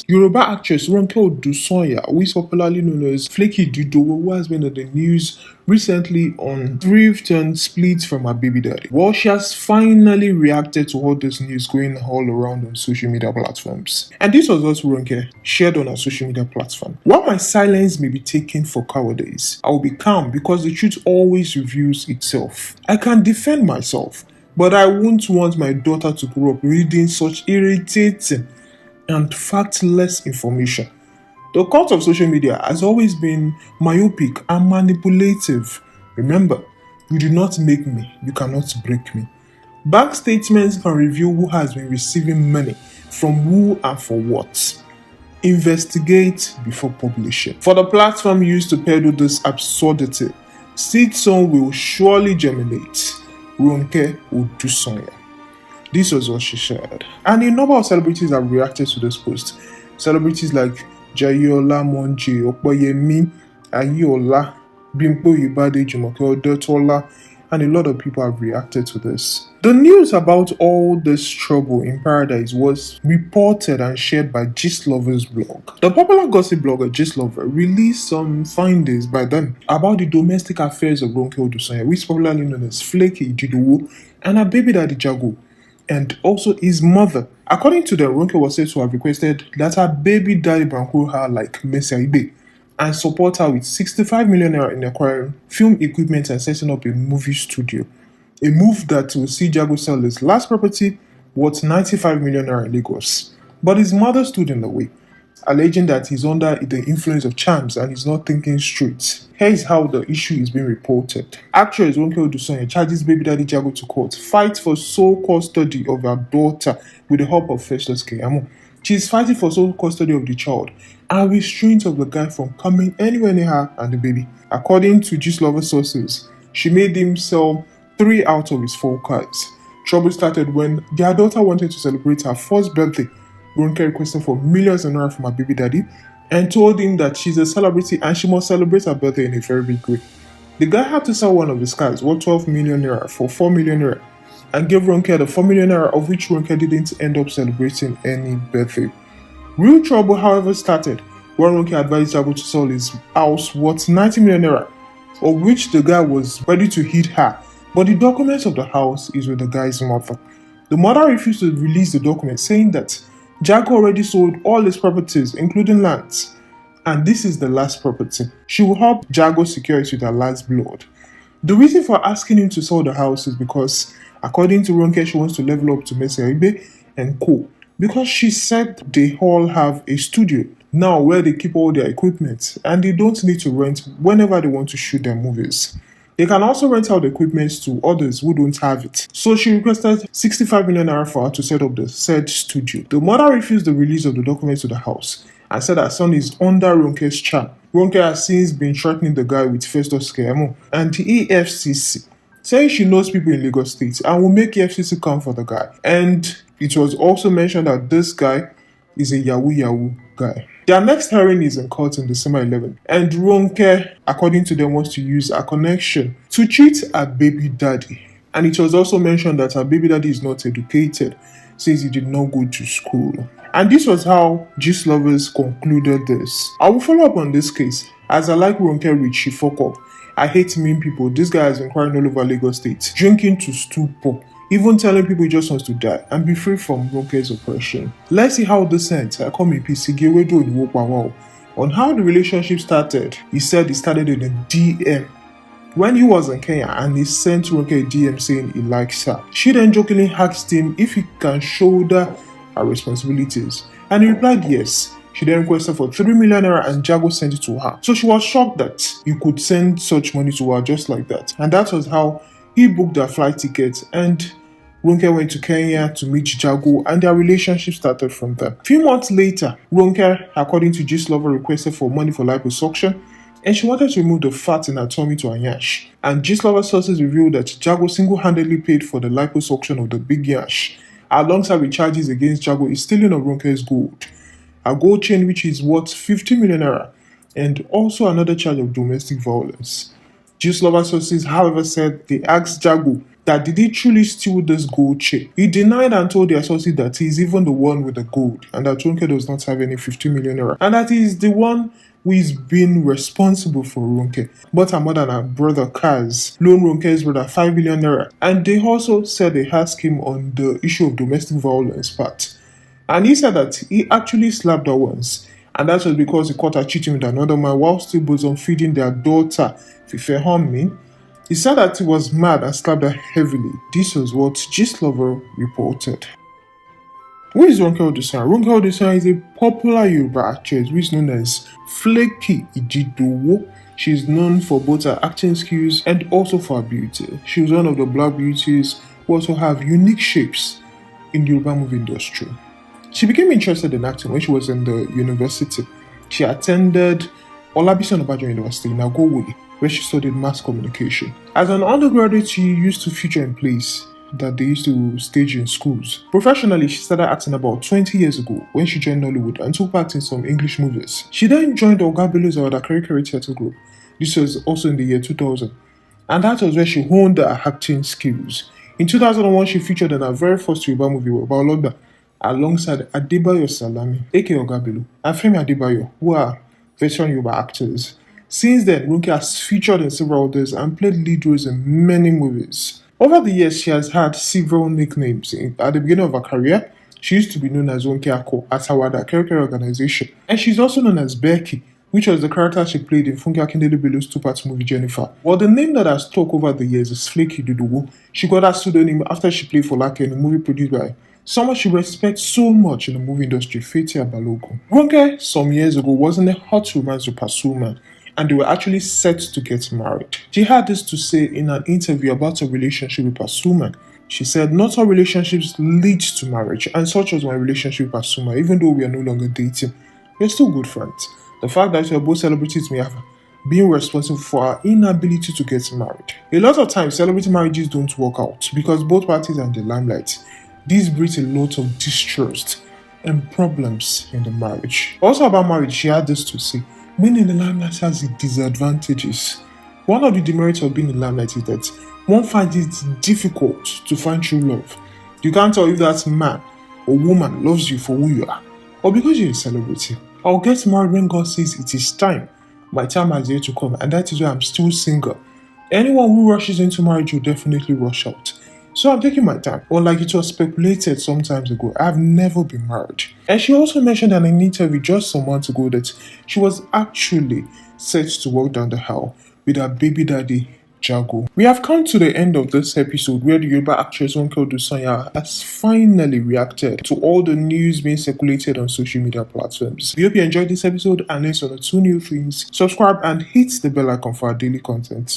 Yoruba actress Ronke Odusanya, who is popularly known as Flaky Dudo, who has been in the news recently on thrift and split from her baby daddy. Well, she has finally reacted to all this news going all around on social media platforms. And this was what Ronke shared on her social media platform. While my silence may be taken for cowardice, I will be calm because the truth always reveals itself. I can defend myself, but I won't want my daughter to grow up reading such irritating and factless information. The cult of social media has always been myopic and manipulative. Remember, you do not make me, you cannot break me. Bank statements can reveal who has been receiving money from who and for what. Investigate before publishing. For the platform used to peddle this absurdity, seed song will surely germinate. Ronke Odusanya. This was what she shared. And a number of celebrities have reacted to this post. Celebrities like Jayola Monje, Opoyemi, Ayola, Bimpo Yubade, Jumoke Odotola, and a lot of people have reacted to this. The news about all this trouble in Paradise was reported and shared by GISTUBE's blog. The popular gossip blogger GISTUBE released some findings by them about the domestic affairs of Ronke Odusanya, which is popularly known as Flaky Dudo, and her baby daddy Jago, and also his mother. According to them, Ronke was said to have requested that her baby daddy bankroll her like Ibe and support her with 65 million naira in acquiring film equipment and setting up a movie studio. A move that will see Jago sell his last property worth 95 million naira in Lagos. But his mother stood in the way, alleging that he's under the influence of charms and he's not thinking straight. Here is how the issue is being reported. Actress Ronke Odusanya charges baby daddy Jago to court, fights for sole custody of her daughter with the help of Festus Keyamo. She is fighting for sole custody of the child and restraint of the guy from coming anywhere near her and the baby. According to GISTUBE sources, she made him sell 3 out of his 4 cars. Trouble started when their daughter wanted to celebrate her first birthday. Ronke requested for millions of naira from her baby daddy and told him that she's a celebrity and she must celebrate her birthday in a very big way. The guy had to sell one of his cars worth 12 million naira for 4 million naira and gave Ronke the 4 million naira, of which Ronke didn't end up celebrating any birthday. Real trouble, however, started when Ronke advised Jago to sell his house worth 90 million naira, of which the guy was ready to hit her. But the documents of the house is with the guy's mother. The mother refused to release the documents, saying that Jago already sold all his properties, including lands, and this is the last property. She will help Jago secure it with her last blood. The reason for asking him to sell the house is because, according to Ronke, she wants to level up to Ibe and co. Because she said they all have a studio now where they keep all their equipment and they don't need to rent whenever they want to shoot their movies. They can also rent out the equipment to others who don't have it. So she requested 65 million naira for her to set up the said studio. The mother refused the release of the documents to the house and said her son is under Ronke's charm. Ronke has since been threatening the guy with Festus Keyamo and the EFCC, saying she knows people in Lagos State and will make EFCC come for the guy. And it was also mentioned that this guy is a Yahoo guy. Their next hearing is in court on December 11th, and Ronke, according to them, wants to use her connection to cheat her baby daddy. And it was also mentioned that her baby daddy is not educated, since he did not go to school. And this was how GISTUBE concluded this. I will follow up on this case, as I like Ronke Rich, she fuck up. I hate mean people. This guy has been crying all over Lagos State, drinking to stupor, even telling people he just wants to die and be free from Ronke's oppression. Let's see how this ends. I come in PC on how the relationship started. He said he started in a DM when he was in Kenya and he sent Ronke a DM saying he likes her. She then jokingly asked him if he can shoulder her responsibilities and he replied yes. She then requested for 3 million naira and Jago sent it to her. So she was shocked that he could send such money to her just like that. And that was how he booked their flight tickets and Ronke went to Kenya to meet Jago and their relationship started from there. A few months later, Ronke, according to GISTUBE, requested for money for liposuction and she wanted to remove the fat in her tummy to her yash. And GISTUBE sources revealed that Jago single-handedly paid for the liposuction of the big yash, alongside with charges against Jago is stealing of Ronke's gold, a gold chain which is worth 50 million naira, and also another charge of domestic violence. GISTUBE sources, however, said they asked Jago that did he truly steal this gold chain? He denied and told the associate that he is even the one with the gold and that Ronke does not have any 50 million naira and that he is the one who is being responsible for Ronke. But her mother and her brother Kaz loaned Ronke's brother 5 million naira, and they also said they asked him on the issue of domestic violence part. And he said that he actually slapped her once, and that was because he caught her cheating with another man while still bosom feeding their daughter, Fife Honmi. He said that he was mad and slapped her heavily. This was what GISTUBE reported. Who is Ronke Odusanya? Ronke Odusanya is a popular Yoruba actress who is known as Flaky Ijidowo. She is known for both her acting skills and also for her beauty. She was one of the black beauties who also have unique shapes in the Yoruba movie industry. She became interested in acting when she was in the university. She attended Olabisi Onabanjo University in Agowoli, where she studied mass communication. As an undergraduate, she used to feature in plays that they used to stage in schools. Professionally, she started acting about 20 years ago when she joined Nollywood and took part in some English movies. She then joined Oga Bello's Awada Theatre Group. This was also in the year 2000. And that was where she honed her acting skills. In 2001, she featured in her very first Yoruba movie, Baologba, alongside Adebayo Salami, aka Oga Bello, and Femi Adebayo, who are veteran Yoruba actors. Since then, Ronke has featured in several others and played lead roles in many movies. Over the years, she has had several nicknames. At the beginning of her career, she used to be known as Ronke Ako at Awada Character Organization, and she's also known as Becky, which was the character she played in Funke Akindele Bello's two-part movie Jennifer. While the name that has stuck over the years is Flaky Ijidowo, she got her pseudonym after she played for Folake in a movie produced by someone she respects so much in the movie industry, Fathia Balogun. Ronke, some years ago, was in a hot romance with Pasuma, and they were actually set to get married. She had this to say in an interview about her relationship with Pasuma. She said, "Not all relationships lead to marriage, and such was my relationship with Pasuma. Even though we are no longer dating, we're still good friends. The fact that we are both celebrities may have been responsible for our inability to get married. A lot of times, celebrity marriages don't work out because both parties are in the limelight. This breeds a lot of distrust and problems in the marriage." Also about marriage, she had this to say, "Being in the limelight has its disadvantages. One of the demerits of being in the limelight is that one finds it difficult to find true love. You can't tell if that man or woman loves you for who you are, or because you're a celebrity. I'll get married when God says it is time. My time has yet to come, and that is why I'm still single. Anyone who rushes into marriage will definitely rush out. So I'm taking my time. Unlike it was speculated some times ago, I've never been married." And she also mentioned in an interview just some months ago that she was actually set to walk down the aisle with her baby daddy, Jago. We have come to the end of this episode where the Yoruba actress Ronke Odusanya has finally reacted to all the news being circulated on social media platforms. We hope you enjoyed this episode and learned on the two new things. Subscribe and hit the bell icon for our daily content.